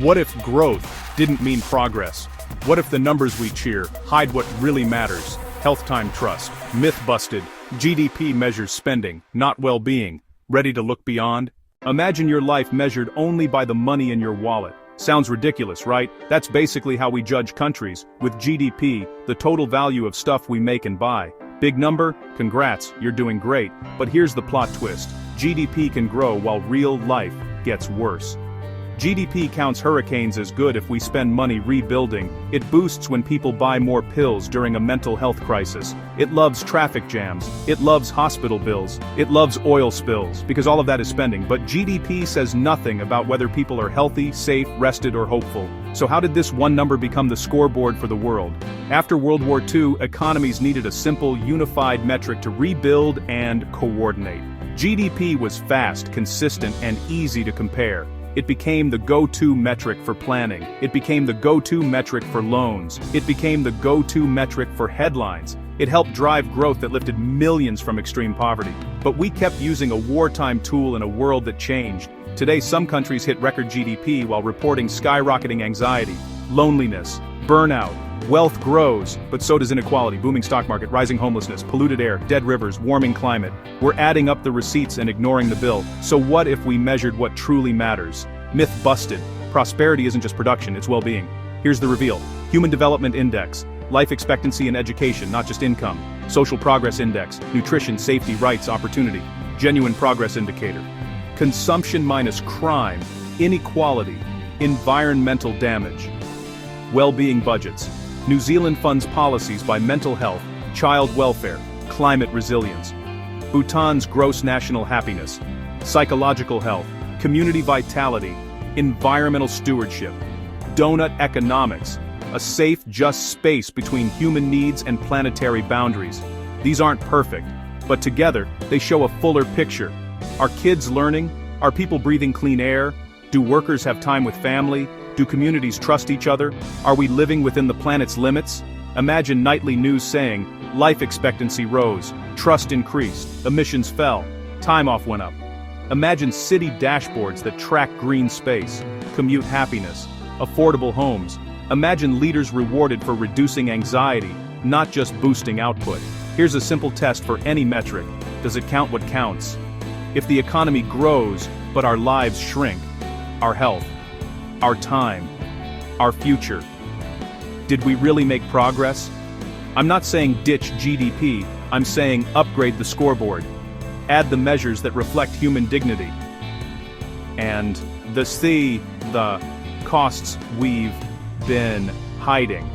What if growth didn't mean progress? What if the numbers we cheer hide what really matters? Health time trust. Myth busted. GDP measures spending, not well-being. Ready to look beyond? Imagine your life measured only by the money in your wallet. Sounds ridiculous, right? That's basically how we judge countries, with GDP, the total value of stuff we make and buy. Big number? Congrats, you're doing great. But here's the plot twist. GDP can grow while real life gets worse. GDP counts hurricanes as good if we spend money rebuilding. It boosts when people buy more pills during a mental health crisis. It loves traffic jams. It loves hospital bills. It loves oil spills, because all of that is spending. But GDP says nothing about whether people are healthy, safe, rested, or hopeful. So how did this one number become the scoreboard for the world? After World War II, economies needed a simple, unified metric to rebuild and coordinate. GDP was fast, consistent, and easy to compare. It became the go-to metric for planning. It became the go-to metric for loans. It became the go-to metric for headlines. It helped drive growth that lifted millions from extreme poverty. But we kept using a wartime tool in a world that changed. Today, some countries hit record GDP while reporting skyrocketing anxiety, loneliness, burnout. Wealth grows, but so does inequality, booming stock market, rising homelessness, polluted air, dead rivers, warming climate. We're adding up the receipts and ignoring the bill. So what if we measured what truly matters? Myth busted. Prosperity isn't just production, it's well-being. Here's the reveal. Human Development Index. Life expectancy and education, not just income. Social Progress Index. Nutrition, safety, rights, opportunity. Genuine Progress Indicator. Consumption minus crime. Inequality. Environmental damage. Well-being budgets. New Zealand funds policies by mental health, child welfare, climate resilience. Bhutan's gross national happiness, psychological health, community vitality, environmental stewardship. Donut economics, a safe, just space between human needs and planetary boundaries. These aren't perfect, but together, they show a fuller picture. Are kids learning? Are people breathing clean air? Do workers have time with family? Do communities trust each other? Are we living within the planet's limits? Imagine nightly news saying, life expectancy rose, trust increased, emissions fell, time off went up. Imagine city dashboards that track green space, commute happiness, affordable homes. Imagine leaders rewarded for reducing anxiety, not just boosting output. Here's a simple test for any metric. Does it count what counts? If the economy grows, but our lives shrink, our health, our time, our future. Did we really make progress? I'm not saying ditch GDP, I'm saying upgrade the scoreboard. Add the measures that reflect human dignity. And the costs we've been hiding.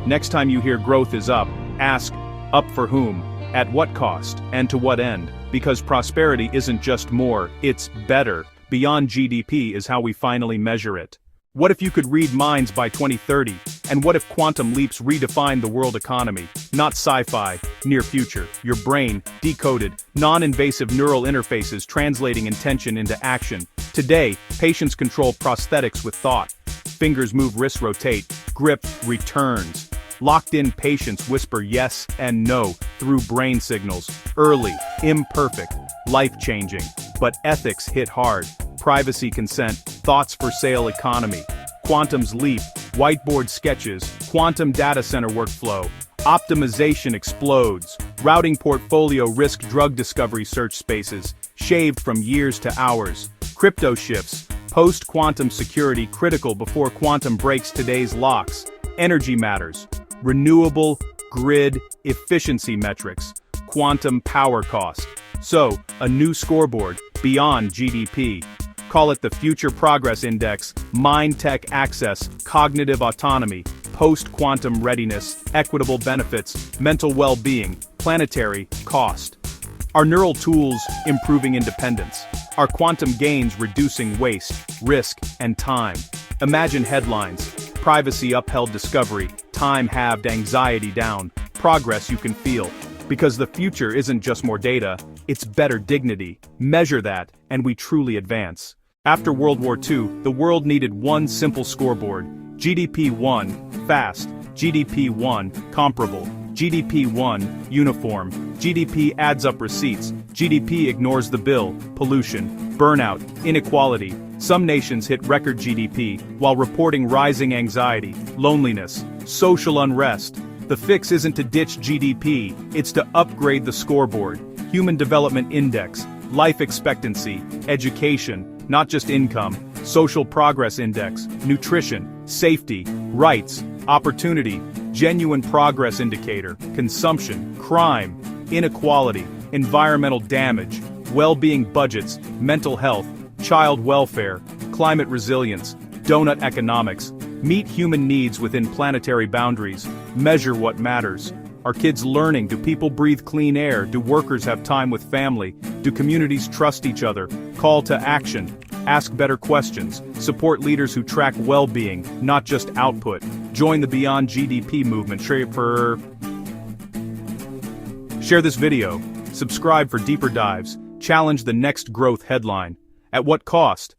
Next time you hear growth is up, ask, up for whom, at what cost, and to what end? Because prosperity isn't just more, it's better. Beyond GDP is how we finally measure it. What if you could read minds by 2030? And what if quantum leaps redefine the world economy? Not sci-fi, near future. Your brain, decoded, non-invasive neural interfaces translating intention into action. Today, patients control prosthetics with thought. Fingers move, wrists rotate, grip returns. Locked-in patients whisper yes and no through brain signals. Early, imperfect, life-changing. But ethics hit hard. Privacy consent, thoughts for sale economy. Quantum's leap, whiteboard sketches, quantum data center workflow. Optimization explodes. Routing portfolio risk drug discovery search spaces, shaved from years to hours. Crypto shifts, post-quantum security critical before quantum breaks today's locks. Energy matters. Renewable, grid, efficiency metrics. Quantum power cost. So, a new scoreboard, beyond GDP. Call it the Future Progress Index, Mind Tech Access, Cognitive Autonomy, Post-Quantum Readiness, Equitable Benefits, Mental Well-Being, Planetary Cost. Our neural tools improving independence. Our quantum gains reducing waste, risk, and time. Imagine headlines. Privacy upheld discovery, time halved anxiety down, progress you can feel. Because the future isn't just more data, it's better dignity. Measure that, and we truly advance. After World War II, the world needed one simple scoreboard. GDP 1, fast. GDP 1, comparable. GDP 1, uniform. GDP adds up receipts. GDP ignores the bill, pollution. burnout, inequality. Some nations hit record GDP, while reporting rising anxiety, loneliness, social unrest. The fix isn't to ditch GDP, it's to upgrade the scoreboard. Human Development Index, life expectancy, education, not just income, social progress index, nutrition, safety, rights, opportunity, genuine progress indicator, consumption, crime, inequality, environmental damage, well-being budgets, mental health, child welfare, climate resilience, donut economics. Meet human needs within planetary boundaries. Measure what matters. Are kids learning? Do people breathe clean air? Do workers have time with family? Do communities trust each other? Call to action. Ask better questions. Support leaders who track well-being, not just output. Join the Beyond GDP movement. Share this video. Subscribe for deeper dives. Challenge the next growth headline. At what cost?